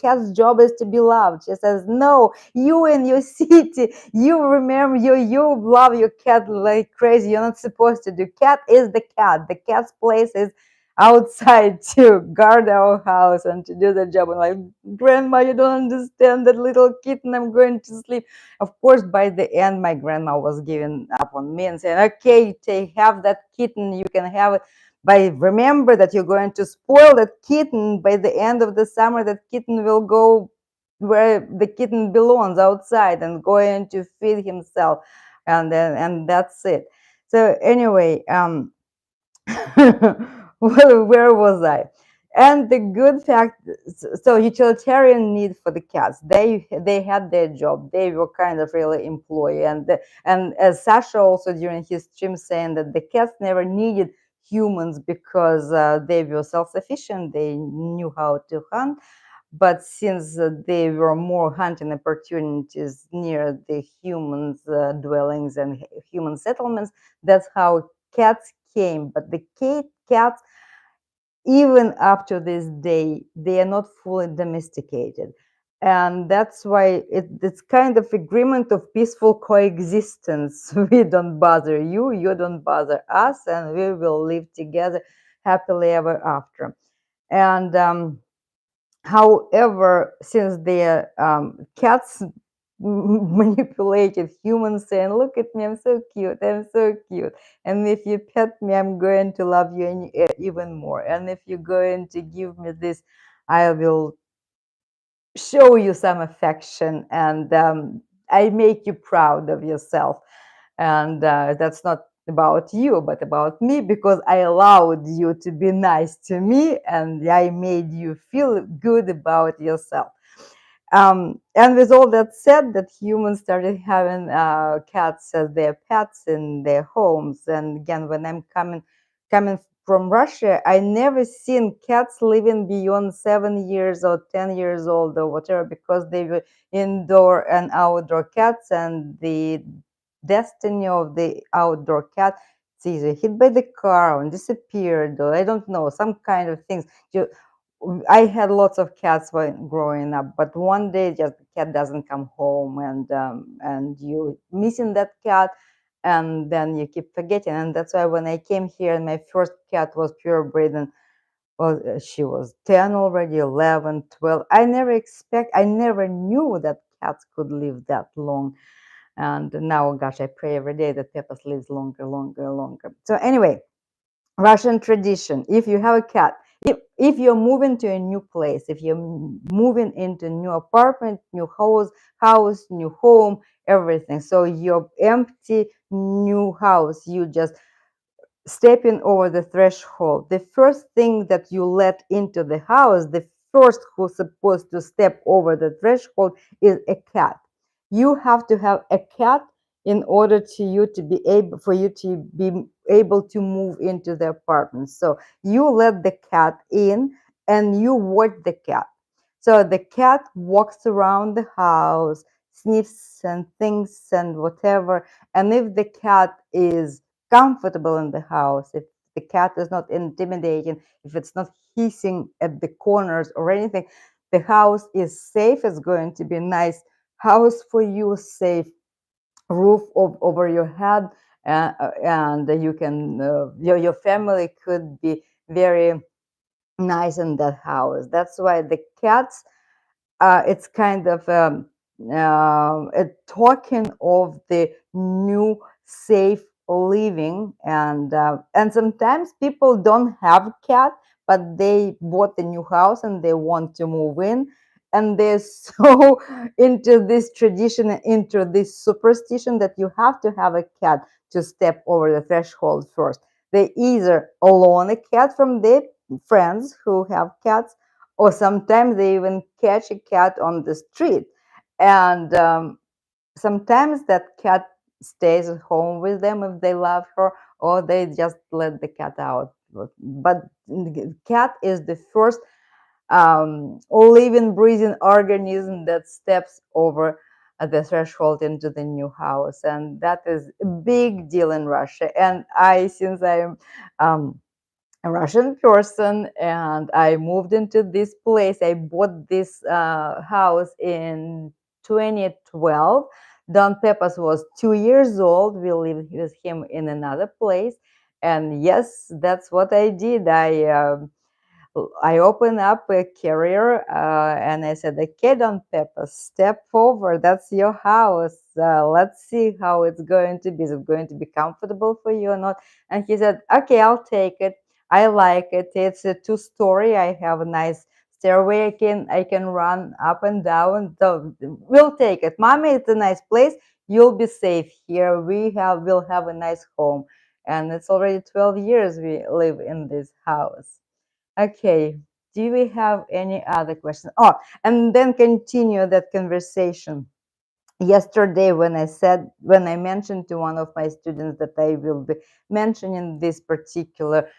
cat's job is to be loved. She says, no, you in your city, you remember, you love your cat like crazy. You're not supposed to do. Cat is the cat. The cat's place is outside to guard our house and to do the job. And like, Grandma, you don't understand that little kitten. I'm going to sleep. Of course, by the end, my grandma was giving up on me and saying, okay, have that kitten. You can have it. But remember that you're going to spoil that kitten. By the end of the summer, that kitten will go where the kitten belongs, outside, and going to feed himself, and that's it. So anyway, well, where was I? And the good fact, so utilitarian need for the cats, they had their job, they were kind of really employee. And as Sasha also during his stream saying that the cats never needed humans because they were self-sufficient, they knew how to hunt. But since there were more hunting opportunities near the humans' dwellings and human settlements, that's how cats came. But the cats, even up to this day, they are not fully domesticated. And that's why it's kind of agreement of peaceful coexistence. We don't bother you, you don't bother us, and we will live together happily ever after. And however, since the cats manipulated humans, saying, look at me, I'm so cute, I'm so cute. And if you pet me, I'm going to love you even more. And if you're going to give me this, I will show you some affection, and I make you proud of yourself. And that's not about you, but about me, because I allowed you to be nice to me, and I made you feel good about yourself. And with all that said, that humans started having cats as their pets in their homes. And again, when I'm coming from Russia, I never seen cats living beyond 7 years or 10 years old or whatever, because they were indoor and outdoor cats, and the destiny of the outdoor cat, it's either hit by the car or disappeared, or I don't know, some kind of things. You, I had lots of cats when growing up, but one day just the cat doesn't come home, and you missing that cat, and then you keep forgetting. And that's why when I came here, and my first cat was purebred, and well, she was 10 already, 11, 12. I never knew that cats could live that long. And now, gosh, I pray every day that Pepas lives longer, longer, longer. So anyway, Russian tradition. If you have a cat, if you're moving to a new place, if you're moving into a new apartment, new house, new home, everything. So your empty new house, you just stepping over the threshold. The first thing that you let into the house, the first who's supposed to step over the threshold is a cat. You have to have a cat in order to you to be able for you to be able to move into the apartment. So you let the cat in and you watch the cat. So the cat walks around the house, sniffs and thinks and whatever. And if the cat is comfortable in the house, if the cat is not intimidating, if it's not hissing at the corners or anything, the house is safe. It's going to be a nice house for you, safe roof over your head, and you can your family could be very nice in that house. That's why the cats, it's kind of a token of the new safe living. And sometimes people don't have cat, but they bought a new house and they want to move in, and they're so into this tradition and into this superstition that you have to have a cat to step over the threshold first. They either loan a cat from their friends who have cats, or sometimes they even catch a cat on the street. And sometimes that cat stays at home with them if they love her, or they just let the cat out. But the cat is the first living, breathing organism that steps over the threshold into the new house. And that is a big deal in Russia. And since I am a Russian person, and I moved into this place. I bought this house in 2012. Don Pepas was 2 years old. We lived with him in another place. And yes, that's what I did. I opened up a carrier, and I said, okay, Don Pepper, step forward. That's your house. Let's see how it's going to be. Is it going to be comfortable for you or not? And he said, okay, I'll take it. I like it. It's a two-story. I have a nice stairway. I can run up and down. So we'll take it. Mommy, it's a nice place. You'll be safe here. We'll have a nice home. And it's already 12 years we live in this house. Okay. Do we have any other questions? Oh, and then continue that conversation. Yesterday, when I mentioned to one of my students that I will be mentioning this particular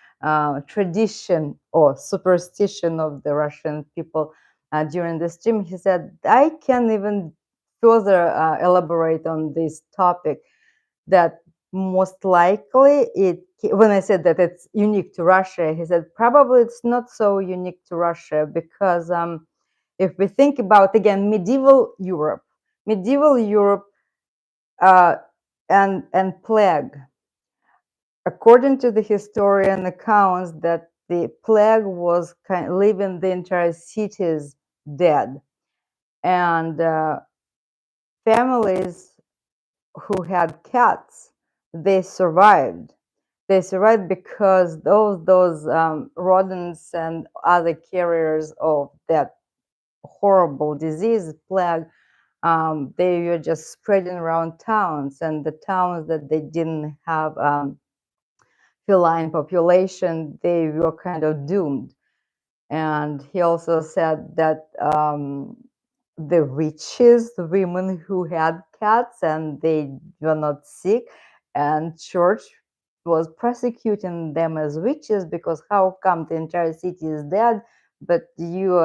tradition or superstition of the Russian people during the stream, he said, I can even further elaborate on this topic, that most likely when I said that it's unique to Russia, he said probably it's not so unique to Russia, because if we think about, again, medieval Europe, uh, and plague, according to the historian accounts, that the plague was leaving the entire cities dead, and families who had cats, they survived. They survived because those rodents and other carriers of that horrible disease plague, they were just spreading around towns, and the towns that they didn't have feline population, they were kind of doomed. And he also said that the witches, the women who had cats and they were not sick, and church was prosecuting them as witches because how come the entire city is dead, but you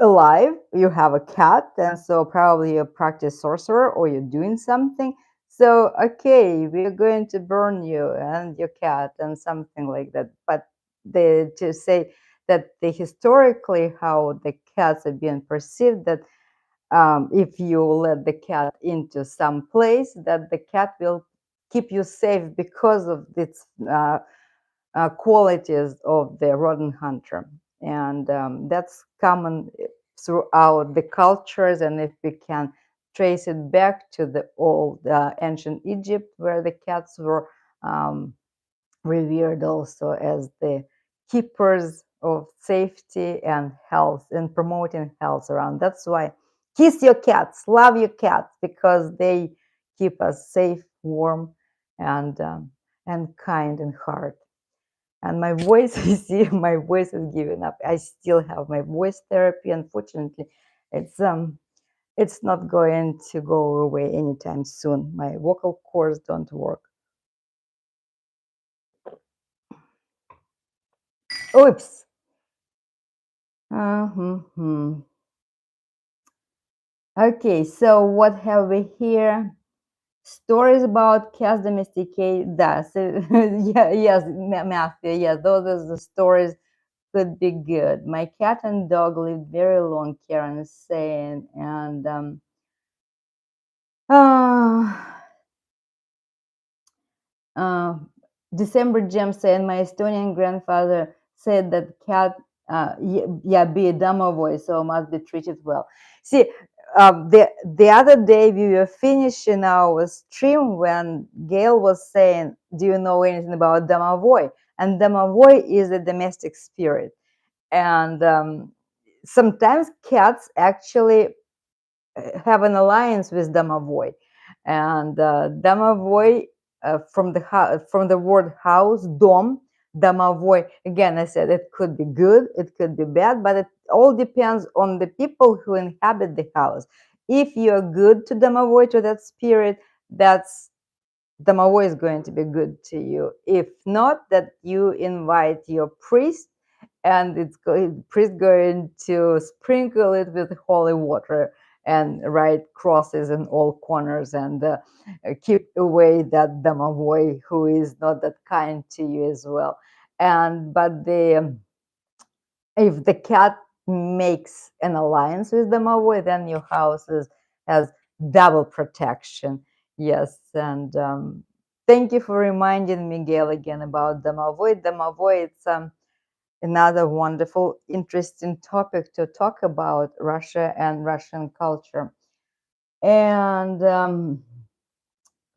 alive, you have a cat, and so probably you practice sorcerer or you're doing something. So okay, we're going to burn you and your cat and something like that. But they to say that the historically how the cats are being perceived, that if you let the cat into some place, that the cat will keep you safe because of its qualities of the rodent hunter. And that's common throughout the cultures. And if we can trace it back to the old ancient Egypt, where the cats were revered also as the keepers of safety and health and promoting health around. That's why kiss your cats, love your cats, because they keep us safe, warm, and kind in heart. And my voice, you see, my voice is giving up. I still have my voice therapy. Unfortunately, it's not going to go away anytime soon. My vocal cords don't work. Oops. Uh-huh. Okay, so what have we here? Stories about cats domesticated. That's yeah, yes, Matthew. Yeah, those are the stories could be good. My cat and dog lived very long, Karen is saying, and uh, uh, December Gem saying my Estonian grandfather said that cat, yeah, be a Domovoy, so must be treated well. See, the other day we were finishing our stream when Gail was saying, "Do you know anything about Domovoy?" And Domovoy is a domestic spirit, and sometimes cats actually have an alliance with Domovoy, and Domovoy from the word house, dom, Domovoy. Again, I said it could be good, it could be bad, but it all depends on the people who inhabit the house. If you're good to Domovoy, to that spirit, that's Domovoy is going to be good to you. If not, that you invite your priest, and priest going to sprinkle it with holy water and write crosses in all corners, and keep away that Domovoy who is not that kind to you as well. And but the if the cat makes an alliance with Domovoy, then your house has double protection. Yes, and thank you for reminding me, Gail, again about Domovoy. Domovoy, it's another wonderful, interesting topic to talk about Russia and Russian culture. And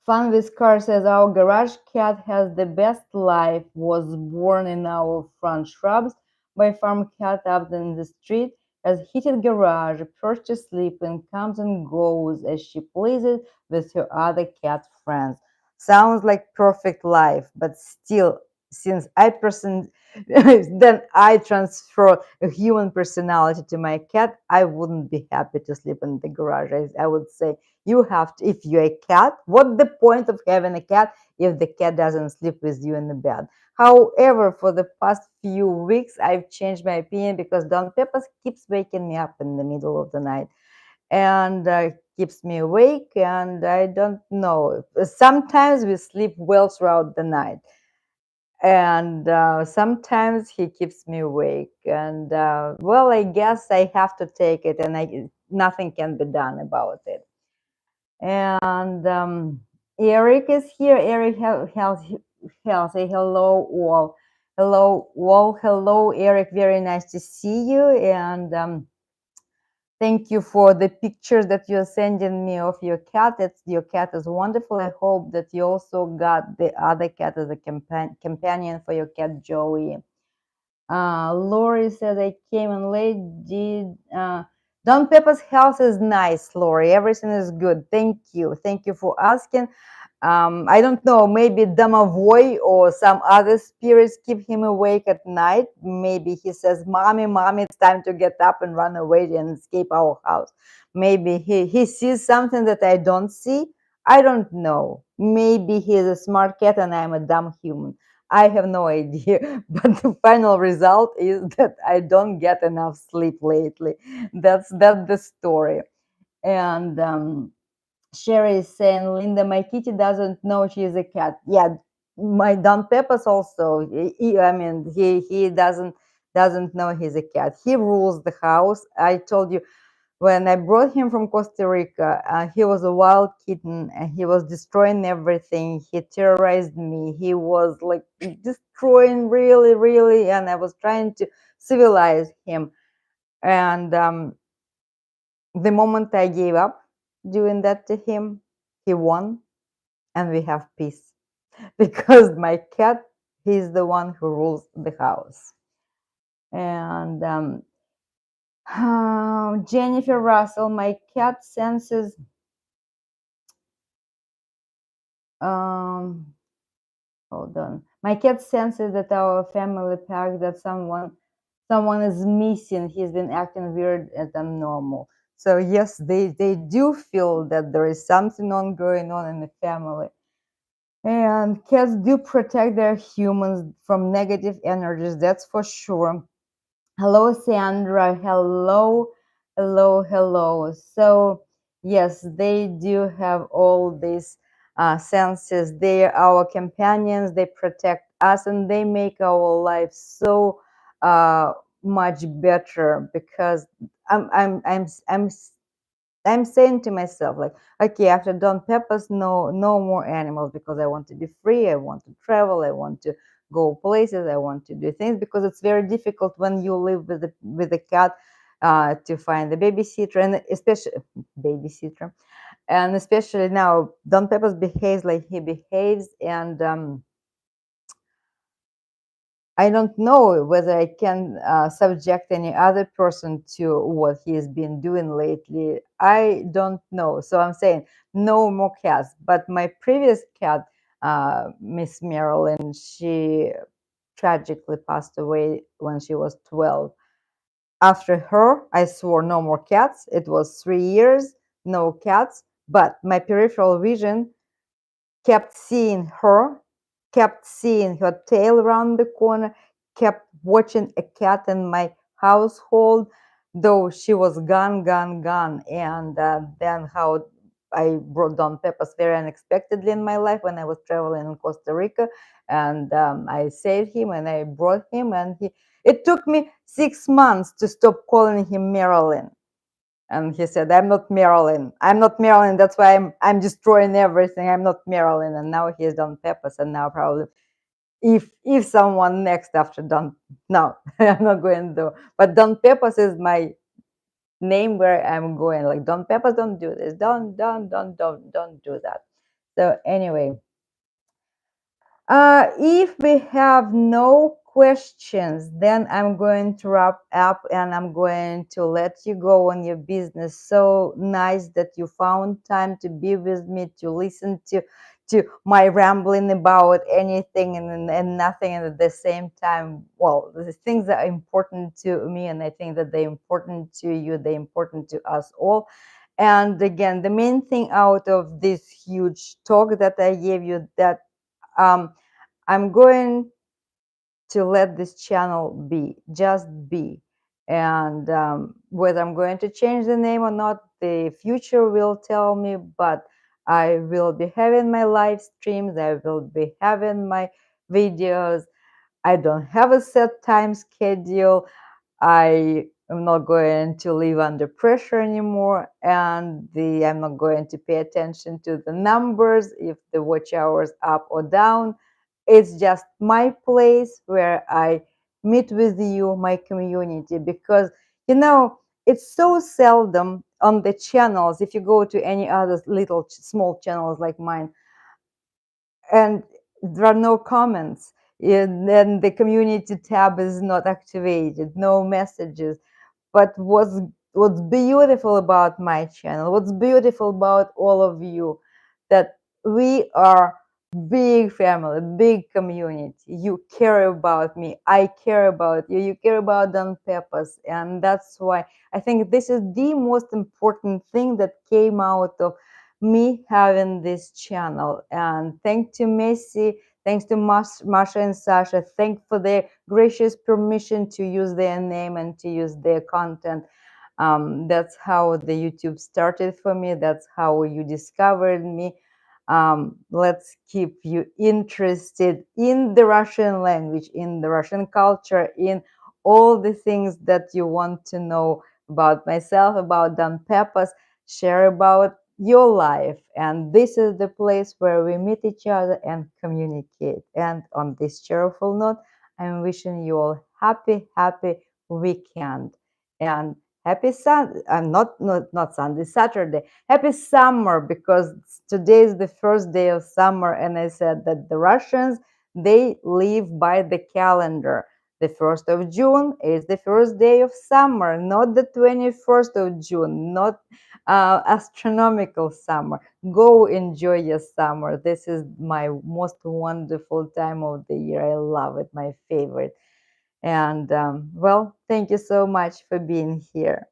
Fun with Car says our garage cat has the best life. Was born in our front shrubs by farm cat up in the street. Has heated garage, perched to sleep, and comes and goes as she pleases with her other cat friends. Sounds like perfect life, but still, since then I transfer a human personality to my cat, I wouldn't be happy to sleep in the garage. I would say you have to, if you're a cat, what the point of having a cat if the cat doesn't sleep with you in the bed? However, for the past few weeks, I've changed my opinion because Don Pepas keeps waking me up in the middle of the night and keeps me awake. And I don't know. Sometimes we sleep well throughout the night, and sometimes he keeps me awake. And well, I guess I have to take it, and nothing can be done about it. And Eric is here. Eric, healthy. Hello, all. Hello, all. Hello, Eric. Very nice to see you. And thank you for the pictures that you're sending me of your cat. Your cat is wonderful. I hope that you also got the other cat as a companion for your cat, Joey. Lori says I came in late. Don Pepa's health is nice, Lori. Everything is good. Thank you. Thank you for asking. I don't know, maybe Domovoy or some other spirits keep him awake at night. Maybe he says, Mommy, Mommy, it's time to get up and run away and escape our house. Maybe he sees something that I don't see. I don't know. Maybe he's a smart cat and I'm a dumb human. I have no idea. But the final result is that I don't get enough sleep lately. That's the story. And Sherry is saying, Linda, my kitty doesn't know she is a cat. Yeah, my Don Pepas also. I mean, he doesn't know he's a cat. He rules the house. I told you when I brought him from Costa Rica, he was a wild kitten and he was destroying everything. He terrorized me. He was like destroying really, really, and I was trying to civilize him. And the moment I gave up doing that to him, he won and we have peace. Because my cat, he's the one who rules the house. And Jennifer Russell, my cat senses hold on. My cat senses that our family pack that someone is missing. He's been acting weird and abnormal. So yes, they do feel that there is something going on in the family. And cats do protect their humans from negative energies, that's for sure. Hello, Sandra. Hello, hello, hello. So, yes, they do have all these senses. They are our companions. They protect us, and they make our life so uh, much better. Because I'm I'm saying to myself, like, okay, after Don Peppers, no more animals because I want to be free. I want to travel. I want to go places. I want to do things because it's very difficult when you live with a cat to find a babysitter and especially babysitter, and especially now Don Peppers behaves like he behaves, and I don't know whether I can subject any other person to what he's been doing lately. I don't know. So I'm saying no more cats. But my previous cat, Miss Marilyn, she tragically passed away when she was 12. After her, I swore no more cats. It was 3 years, no cats. But my peripheral vision kept seeing her, kept seeing her tail around the corner, kept watching a cat in my household, though she was gone, gone, gone. And then how I brought Don Pepas very unexpectedly in my life when I was traveling in Costa Rica, and I saved him and I brought him, and he. It took me 6 months to stop calling him Marilyn. And he said, I'm not Marilyn. I'm not Marilyn. That's why I'm destroying everything. I'm not Marilyn. And now he's Don Peppers. And now probably if someone next after Don, no, I'm not going to. But Don Peppers is my name where I'm going. Like Don Peppers, don't do this. Don't do that. So anyway, if we have no questions, then I'm going to wrap up and I'm going to let you go on your business. So nice that you found time to be with me, to listen to my rambling about anything and nothing, and at the same time, well, the things that are important to me, and I think that they're important to you, they're important to us all. And again, the main thing out of this huge talk that I gave you, that um, I'm going to let this channel be, just be. And whether I'm going to change the name or not, the future will tell me, but I will be having my live streams, I will be having my videos. I don't have a set time schedule. I am not going to live under pressure anymore, and I'm not going to pay attention to the numbers if the watch hours up or down. It's just my place where I meet with you, my community, because it's so seldom on the channels. If you go to any other little small channels like mine, and there are no comments, and then the community tab is not activated, no messages. But what's what's beautiful about my channel, what's beautiful about all of you, that we are big family, big community. You care about me, I care about you, you care about Don Pepas, and that's why I think this is the most important thing that came out of me having this channel. And thanks to Messi, thanks to Masha and Sasha, thanks for their gracious permission to use their name and to use their content. That's how the YouTube started for me. That's how you discovered me. Let's keep you interested in the Russian language, in the Russian culture, in all the things that you want to know about myself, about Don Pepas. Share about your life. And this is the place where we meet each other and communicate. And on this cheerful note, I'm wishing you all happy weekend. And happy Sun, not Sunday, Saturday. Happy summer, because today is the first day of summer, and I said that the Russians, they live by the calendar. The 1st of June is the first day of summer, not the 21st of June, not astronomical summer. Go enjoy your summer. This is my most wonderful time of the year. I love it, my favorite. And well, thank you so much for being here.